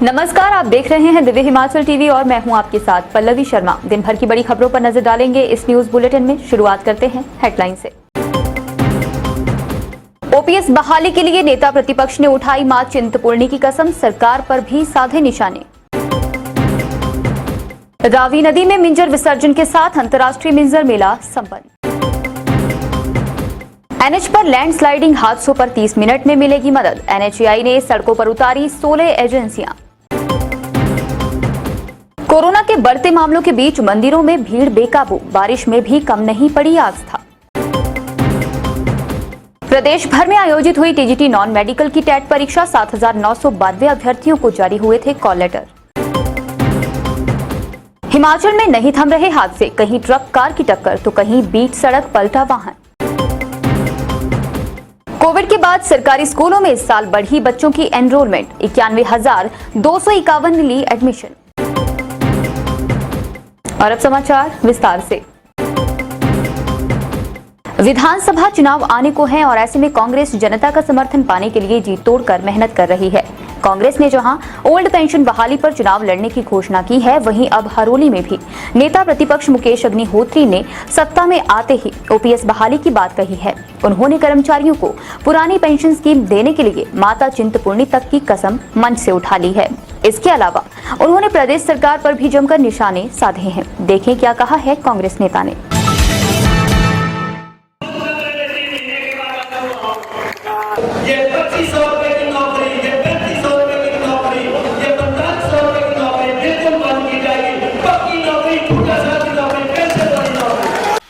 नमस्कार, आप देख रहे हैं दिव्य हिमाचल टीवी और मैं हूं आपके साथ पल्लवी शर्मा। दिन भर की बड़ी खबरों पर नजर डालेंगे इस न्यूज बुलेटिन में। शुरुआत करते हैं हेडलाइन से। ओपीएस बहाली के लिए नेता प्रतिपक्ष ने उठाई मां चिंतपूर्णी की कसम, सरकार पर भी साधे निशाने। रावी नदी में मिंजर विसर्जन के साथ अंतर्राष्ट्रीय मिंजर मेला संपन्न। एनएच पर लैंडस्लाइडिंग हादसों पर 30 मिनट में मिलेगी मदद, एनएचएआई ने सड़कों पर उतारी 16 एजेंसियां। कोरोना के बढ़ते मामलों के बीच मंदिरों में भीड़ बेकाबू, बारिश में भी कम नहीं पड़ी आस्था। प्रदेश भर में आयोजित हुई टीजीटी नॉन मेडिकल की टेट परीक्षा, 7,992 अभ्यर्थियों को जारी हुए थे कॉल लेटर। हिमाचल में नहीं थम रहे हादसे, कहीं ट्रक कार की टक्कर तो कहीं बीच सड़क पलटा वाहन। कोविड के बाद सरकारी स्कूलों में इस साल बढ़ी बच्चों की एनरोलमेंट, 91,251 ने ली एडमिशन। और अब समाचार विस्तार से। विधानसभा चुनाव आने को हैं और ऐसे में कांग्रेस जनता का समर्थन पाने के लिए जी तोड़कर मेहनत कर रही है। कांग्रेस ने जहां ओल्ड पेंशन बहाली पर चुनाव लड़ने की घोषणा की है, वहीं अब हरोली में भी नेता प्रतिपक्ष मुकेश अग्निहोत्री ने सत्ता में आते ही ओपीएस बहाली की बात कही है। उन्होंने कर्मचारियों को पुरानी पेंशन स्कीम देने के लिए माता चिंतपूर्णी तक की कसम मंच से उठा ली है। इसके अलावा उन्होंने प्रदेश सरकार पर भी जमकर निशाने साधे हैं। देखें क्या कहा है कांग्रेस नेता ने।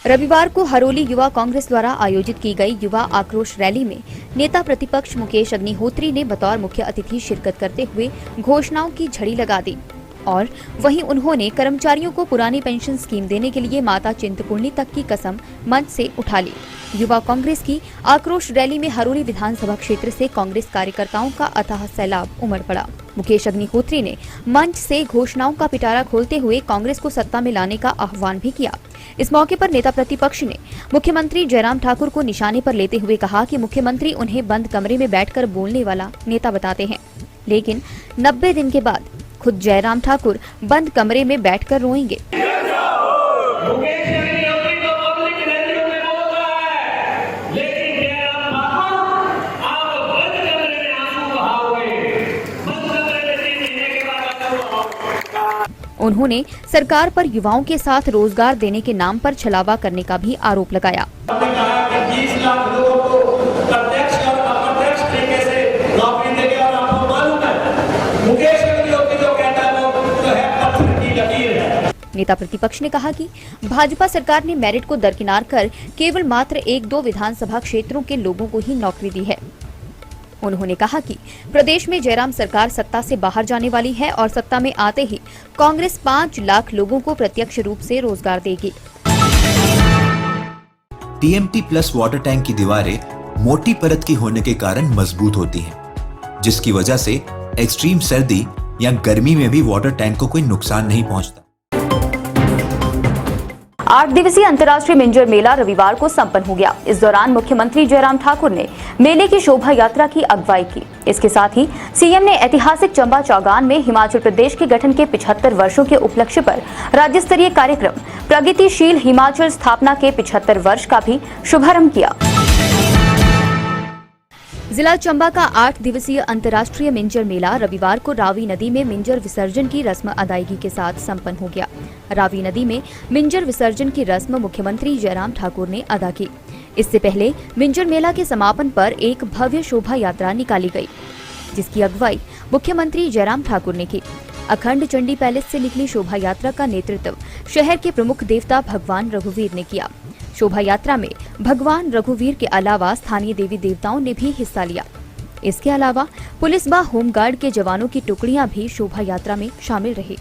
रविवार को हरोली युवा कांग्रेस द्वारा आयोजित की गई युवा आक्रोश रैली में नेता प्रतिपक्ष मुकेश अग्निहोत्री ने बतौर मुख्य अतिथि शिरकत करते हुए घोषणाओं की झड़ी लगा दी और वहीं उन्होंने कर्मचारियों को पुरानी पेंशन स्कीम देने के लिए माता चिंतपूर्णी तक की कसम मंच से उठा ली। युवा कांग्रेस की आक्रोश रैली में हरोली विधानसभा क्षेत्र से कांग्रेस कार्यकर्ताओं का अथाह सैलाब उमड़ पड़ा। मुकेश अग्निहोत्री ने मंच से घोषणाओं का पिटारा खोलते हुए कांग्रेस को सत्ता में लाने का आह्वान भी किया। इस मौके पर नेता प्रतिपक्ष ने मुख्यमंत्री जयराम ठाकुर को निशाने पर लेते हुए कहा कि मुख्यमंत्री उन्हें बंद कमरे में बैठकर बोलने वाला नेता बताते हैं, लेकिन 90 दिन के बाद खुद जयराम ठाकुर बंद कमरे में बैठकर रोएंगे। उन्होंने सरकार पर युवाओं के साथ रोजगार देने के नाम पर छलावा करने का भी आरोप लगाया। 20 लाख लोगों को प्रत्यक्ष और अप्रत्यक्ष तरीके से नौकरी देंगे और आपको मालूम है मुकेश अग्निहोत्री जो कहता है वो तो है पत्थर की लकीर है। नेता प्रतिपक्ष ने कहा कि भाजपा सरकार ने मेरिट को दरकिनार कर केवल मात्र 1-2 विधानसभा क्षेत्रों के लोगों को ही नौकरी दी है। उन्होंने कहा कि प्रदेश में जयराम सरकार सत्ता से बाहर जाने वाली है और सत्ता में आते ही कांग्रेस 5 लाख लोगों को प्रत्यक्ष रूप से रोजगार देगी। टीएमटी प्लस वाटर टैंक की दीवारें मोटी परत की होने के कारण मजबूत होती हैं, जिसकी वजह से एक्सट्रीम सर्दी या गर्मी में भी वाटर टैंक को कोई नुकसान नहीं पहुंचता। 8 दिवसीय अंतर्राष्ट्रीय मिंजर मेला रविवार को संपन्न हो गया। इस दौरान मुख्यमंत्री जयराम ठाकुर ने मेले की शोभा यात्रा की अगुवाई की। इसके साथ ही सीएम ने ऐतिहासिक चंबा चौगान में हिमाचल प्रदेश के गठन के 75 वर्षों के उपलक्ष्य पर राज्य स्तरीय कार्यक्रम प्रगतिशील हिमाचल स्थापना के 75 वर्ष का भी शुभारंभ किया। जिला चंबा का 8 दिवसीय अंतर्राष्ट्रीय मिंजर मेला रविवार को रावी नदी में मिंजर विसर्जन की रस्म अदायगी के साथ संपन्न हो गया। रावी नदी में मिंजर विसर्जन की रस्म मुख्यमंत्री जयराम ठाकुर ने अदा की। इससे पहले मिंजर मेला के समापन पर एक भव्य शोभा यात्रा निकाली गई, जिसकी अगुवाई मुख्यमंत्री जयराम ठाकुर ने की। अखंड चंडी पैलेस से निकली शोभा यात्रा का नेतृत्व शहर के प्रमुख देवता भगवान रघुवीर ने किया। शोभा यात्रा में भगवान रघुवीर के अलावा स्थानीय देवी देवताओं ने भी हिस्सा लिया। इसके अलावा पुलिस व होमगार्ड के जवानों की टुकड़ियां भी शोभा यात्रा में शामिल रही।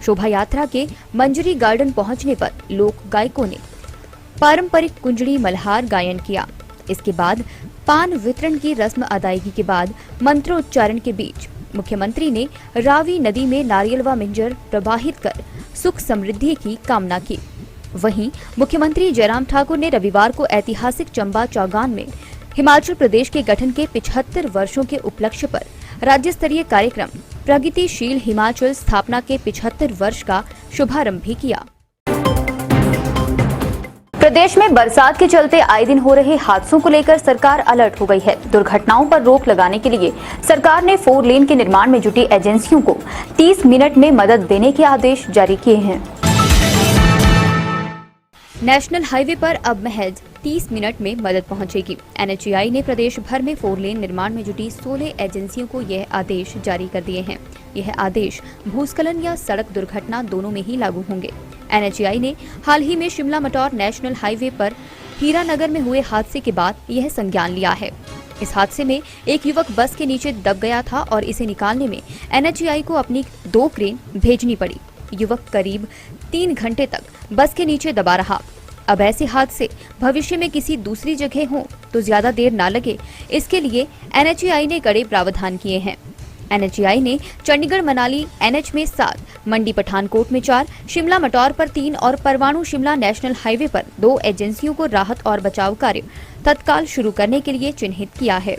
शोभा यात्रा के मंजरी गार्डन पहुंचने पर लोक गायकों ने पारंपरिक कुंजड़ी मल्हार गायन किया। इसके बाद पान वितरण की रस्म अदायगी के बाद मंत्रोच्चारण के बीच मुख्यमंत्री ने रावी नदी में नारियल व मिंजर प्रवाहित कर सुख समृद्धि की कामना की। वहीं मुख्यमंत्री जयराम ठाकुर ने रविवार को ऐतिहासिक चंबा चौगान में हिमाचल प्रदेश के गठन के 75 वर्षों के उपलक्ष्य पर राज्य स्तरीय कार्यक्रम प्रगतिशील हिमाचल स्थापना के 75 वर्ष का शुभारंभ भी किया। प्रदेश में बरसात के चलते आए दिन हो रहे हादसों को लेकर सरकार अलर्ट हो गई है। दुर्घटनाओं पर रोक लगाने के लिए सरकार ने 4 लेन के निर्माण में जुटी एजेंसियों को 30 मिनट में मदद देने के आदेश जारी किए हैं। नेशनल हाईवे पर अब महज 30 मिनट में मदद पहुंचेगी। NHAI ने प्रदेश भर में 4 लेन निर्माण में जुटी 16 एजेंसियों को यह आदेश जारी कर दिए हैं। यह आदेश भूस्खलन या सड़क दुर्घटना दोनों में ही लागू होंगे। NHAI ने हाल ही में शिमला मटौर नेशनल हाईवे पर हीरानगर में हुए हादसे के बाद यह संज्ञान लिया है। इस हादसे में एक युवक बस के नीचे दब गया था और इसे निकालने में NHAI को अपनी 2 क्रेन भेजनी पड़ी। युवक करीब 3 घंटे तक बस के नीचे दबा रहा। अब ऐसे हादसे भविष्य में किसी दूसरी जगह हों तो ज्यादा देर ना लगे, इसके लिए NHAI ने कड़े प्रावधान किए हैं। NHAI ने चंडीगढ़ मनाली NH में 7, मंडी पठानकोट में 4, शिमला मटौर पर 3 और परवाणु शिमला नेशनल हाईवे पर 2 एजेंसियों को राहत और बचाव कार्य तत्काल शुरू करने के लिए चिन्हित किया है।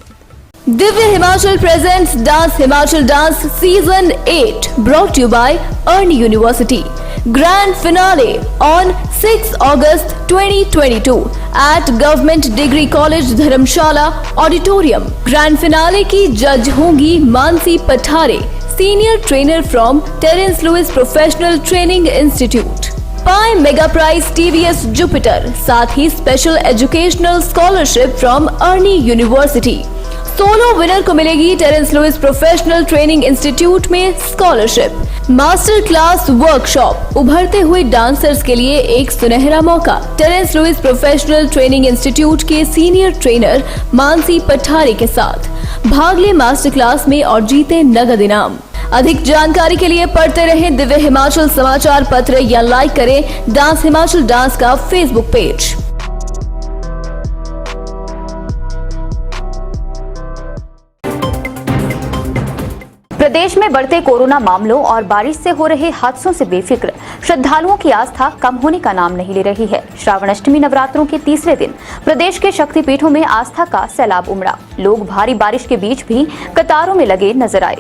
Divya Himachal presents dance Himachal dance season 8 brought to you by Ernie University. Grand finale on 6 August 2022 at Government Degree College Dharamshala Auditorium. Grand finale की जज होंगी Mansi Pathare, senior trainer from Terence Lewis professional training institute. पाए मेगा प्राइज TVS Jupiter, साथ ही special educational scholarship from Arni university. Solo winner को मिलेगी Terence Lewis professional training institute में scholarship. Master class workshop, उभरते हुए डांसर्स के लिए एक सुनहरा मौका। Terence Lewis professional training institute के सीनियर ट्रेनर मानसी पठारे के साथ भाग ले मास्टर क्लास में और जीते नगद इनाम। अधिक जानकारी के लिए पढ़ते रहें दिव्य हिमाचल समाचार पत्र या लाइक करें डांस हिमाचल डांस का फेसबुक पेज। प्रदेश में बढ़ते कोरोना मामलों और बारिश से हो रहे हादसों से बेफिक्र श्रद्धालुओं की आस्था कम होने का नाम नहीं ले रही है। श्रावण अष्टमी नवरात्रों के तीसरे दिन प्रदेश के शक्तिपीठों में आस्था का सैलाब उमड़ा। लोग भारी बारिश के बीच भी कतारों में लगे नजर आए।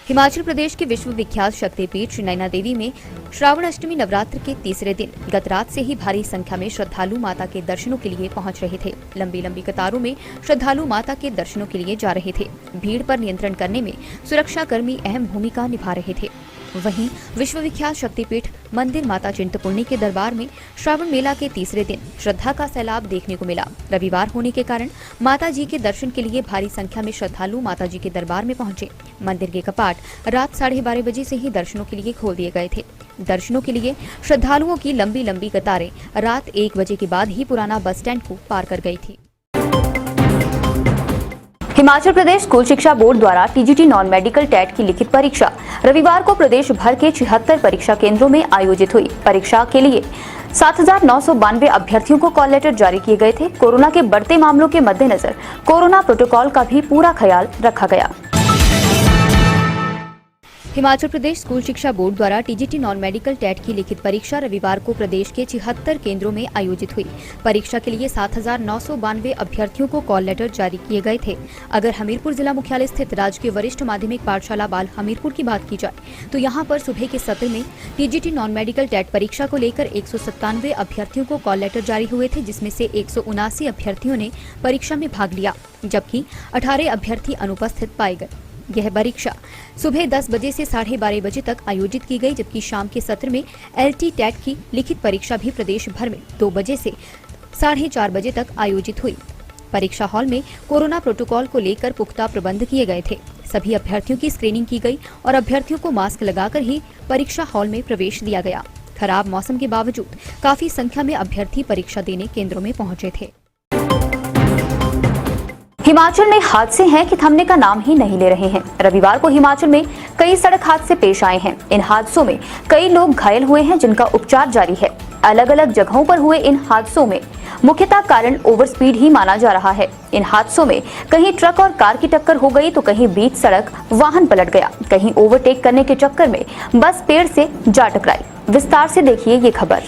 हिमाचल प्रदेश के विश्व विख्यात शक्तिपीठ श्री नैना देवी में श्रावण अष्टमी नवरात्र के तीसरे दिन गत रात से ही भारी संख्या में श्रद्धालु माता के दर्शनों के लिए पहुंच रहे थे। लंबी लंबी कतारों में श्रद्धालु माता के दर्शनों के लिए जा रहे थे। भीड़ पर नियंत्रण करने में सुरक्षा कर्मी अहम भूमिका निभा रहे थे। वहीं विश्व विख्यात शक्तिपीठ मंदिर माता चिंतपूर्णी के दरबार में श्रावण मेला के तीसरे दिन श्रद्धा का सैलाब देखने को मिला। रविवार होने के कारण माता जी के दर्शन के लिए भारी संख्या में श्रद्धालु माता जी के दरबार में पहुंचे। मंदिर के कपाट रात 12:30 बजे से ही दर्शनों के लिए खोल दिए गए थे। दर्शनों के लिए श्रद्धालुओं की लंबी लंबी कतारें रात 1 बजे के बाद ही पुराना बस स्टैंड को पार कर गई थी। हिमाचल प्रदेश स्कूल शिक्षा बोर्ड द्वारा TGT नॉन मेडिकल टेट की लिखित परीक्षा रविवार को प्रदेश भर के 76 परीक्षा केंद्रों में आयोजित हुई। परीक्षा के लिए 7,992 अभ्यर्थियों को कॉल लेटर जारी किए गए थे। कोरोना के बढ़ते मामलों के मद्देनजर कोरोना प्रोटोकॉल का भी पूरा ख्याल रखा गया। हिमाचल प्रदेश स्कूल शिक्षा बोर्ड द्वारा TGT नॉन मेडिकल टेट की लिखित परीक्षा रविवार को प्रदेश के 76 केंद्रों में आयोजित हुई। परीक्षा के लिए 7,992 अभ्यर्थियों को कॉल लेटर जारी किए गए थे। अगर हमीरपुर जिला मुख्यालय स्थित राजकीय वरिष्ठ माध्यमिक पाठशाला बाल हमीरपुर की बात की जाए तो यहां पर सुबह के सत्र में TGT नॉन मेडिकल टेट परीक्षा को लेकर 197 अभ्यर्थियों को कॉल लेटर जारी हुए थे, जिसमें से 179 अभ्यर्थियों ने परीक्षा में भाग लिया, जबकि 18 अभ्यर्थी अनुपस्थित पाए गए। यह परीक्षा सुबह 10 बजे से 12:30 बजे तक आयोजित की गई, जबकि शाम के सत्र में LT टेट की लिखित परीक्षा भी प्रदेश भर में 2 बजे से 4:30 बजे तक आयोजित हुई। परीक्षा हॉल में कोरोना प्रोटोकॉल को लेकर पुख्ता प्रबंध किए गए थे। सभी अभ्यर्थियों की स्क्रीनिंग की गई और अभ्यर्थियों को मास्क लगाकर ही परीक्षा हॉल में प्रवेश दिया गया। खराब मौसम के बावजूद काफी संख्या में अभ्यर्थी परीक्षा देने केंद्रों में पहुंचे थे। हिमाचल में हादसे हैं कि थमने का नाम ही नहीं ले रहे हैं। रविवार को हिमाचल में कई सड़क हादसे पेश आए हैं। इन हादसों में कई लोग घायल हुए हैं, जिनका उपचार जारी है। अलग अलग जगहों पर हुए इन हादसों में मुख्यतः कारण ओवर स्पीड ही माना जा रहा है। इन हादसों में कहीं ट्रक और कार की टक्कर हो गई तो कहीं बीच सड़क वाहन पलट गया, कहीं ओवरटेक करने के चक्कर में बस पेड़ से जा टकराई। विस्तार से देखिए ये खबर।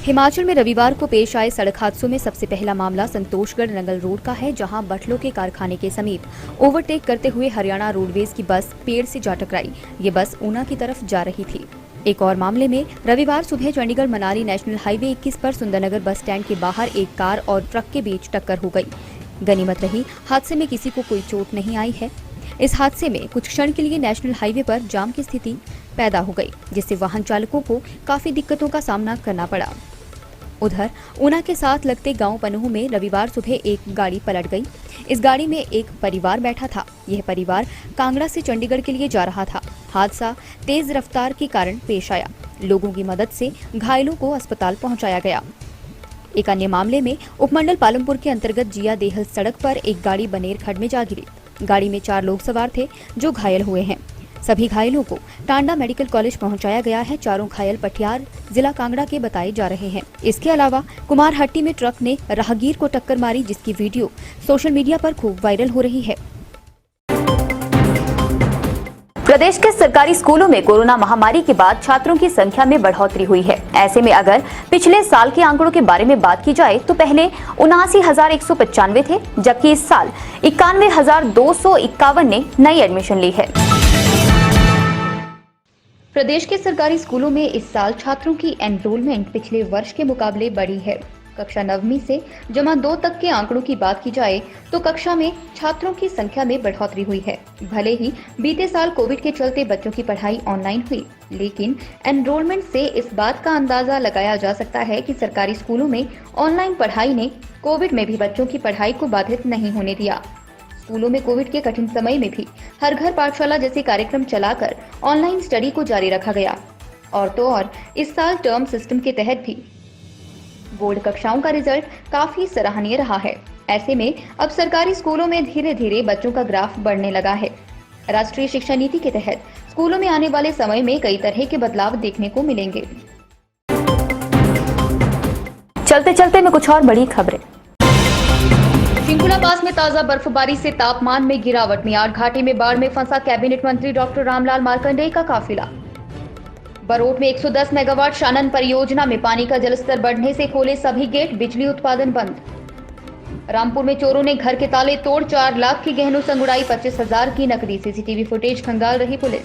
हिमाचल में रविवार को पेश आए सड़क हादसों में सबसे पहला मामला संतोषगढ़ नंगल रोड का है, जहां बटलों के कारखाने के समीप ओवरटेक करते हुए हरियाणा रोडवेज की बस पेड़ से जा टकराई। ये बस ऊना की तरफ जा रही थी। एक और मामले में रविवार सुबह चंडीगढ़ मनाली नेशनल हाईवे 21 पर सुंदरनगर बस स्टैंड के बाहर एक कार और ट्रक के बीच टक्कर हो गई। गनीमत रही हादसे में किसी को कोई चोट नहीं आई है। इस हादसे में कुछ क्षण के लिए नेशनल हाईवे पर जाम की स्थिति पैदा हो गई, जिससे वाहन चालकों को काफी दिक्कतों का सामना करना पड़ा। उधर ऊना के साथ लगते गांव पनूह में रविवार सुबह एक गाड़ी पलट गई। इस गाड़ी में एक परिवार बैठा था। यह परिवार कांगड़ा से चंडीगढ़ के लिए जा रहा था। हादसा तेज रफ्तार के कारण पेश आया। लोगों की मदद से घायलों को अस्पताल पहुंचाया गया। एक अन्य मामले में उपमंडल पालमपुर के अंतर्गत जिया देहल सड़क पर एक गाड़ी बनेर खड्ड में जा गिरी। गाड़ी में 4 लोग सवार थे जो घायल हुए हैं। सभी घायलों को टांडा मेडिकल कॉलेज पहुंचाया गया है। चारों घायल पटियार जिला कांगड़ा के बताए जा रहे हैं। इसके अलावा कुमारहट्टी में ट्रक ने राहगीर को टक्कर मारी, जिसकी वीडियो सोशल मीडिया पर खूब वायरल हो रही है। प्रदेश के सरकारी स्कूलों में कोरोना महामारी के बाद छात्रों की संख्या में बढ़ोतरी हुई है। ऐसे में अगर पिछले साल के आंकड़ों के बारे में बात की जाए तो पहले 79,195 थे, जबकि इस साल 91,251 ने नई एडमिशन ली है। प्रदेश के सरकारी स्कूलों में इस साल छात्रों की एनरोलमेंट पिछले वर्ष के मुकाबले बढ़ी है। कक्षा 9वीं से जमा 2 तक के आंकड़ों की बात की जाए तो कक्षा में छात्रों की संख्या में बढ़ोतरी हुई है। भले ही बीते साल कोविड के चलते बच्चों की पढ़ाई ऑनलाइन हुई, लेकिन एनरोलमेंट से इस बात का अंदाजा लगाया जा सकता है कि सरकारी स्कूलों में ऑनलाइन पढ़ाई ने कोविड में भी बच्चों की पढ़ाई को बाधित नहीं होने दिया। स्कूलों में कोविड के कठिन समय में भी हर घर पाठशाला जैसे कार्यक्रम चलाकर ऑनलाइन स्टडी को जारी रखा गया। और तो और इस साल टर्म सिस्टम के तहत भी बोर्ड कक्षाओं का रिजल्ट काफी सराहनीय रहा है। ऐसे में अब सरकारी स्कूलों में धीरे धीरे बच्चों का ग्राफ बढ़ने लगा है। राष्ट्रीय शिक्षा नीति के तहत स्कूलों में आने वाले समय में कई तरह के बदलाव देखने को मिलेंगे। चलते चलते में कुछ और बड़ी खबरें। शिंकुला पास में ताजा बर्फबारी से तापमान में गिरावट। मियाड़ घाटी में बाढ़ में फंसा कैबिनेट मंत्री डॉक्टर रामलाल मार्कंडेय का काफिला। बरोट में 110 मेगावाट शानन परियोजना में पानी का जलस्तर बढ़ने से खोले सभी गेट, बिजली उत्पादन बंद। रामपुर में चोरों ने घर के ताले तोड़ 4 लाख की गहनों संग उड़ाई 25,000 की नकदी। सीसीटीवी फुटेज खंगाल रही पुलिस।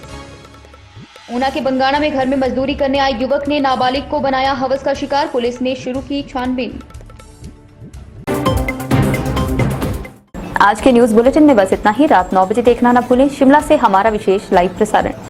ऊना के बंगाणा में घर में मजदूरी करने आए युवक ने नाबालिग को बनाया हवस का शिकार। पुलिस ने शुरू की छानबीन। आज के न्यूज बुलेटिन में बस इतना ही। रात 9 बजे देखना न भूलें शिमला से हमारा विशेष लाइव प्रसारण।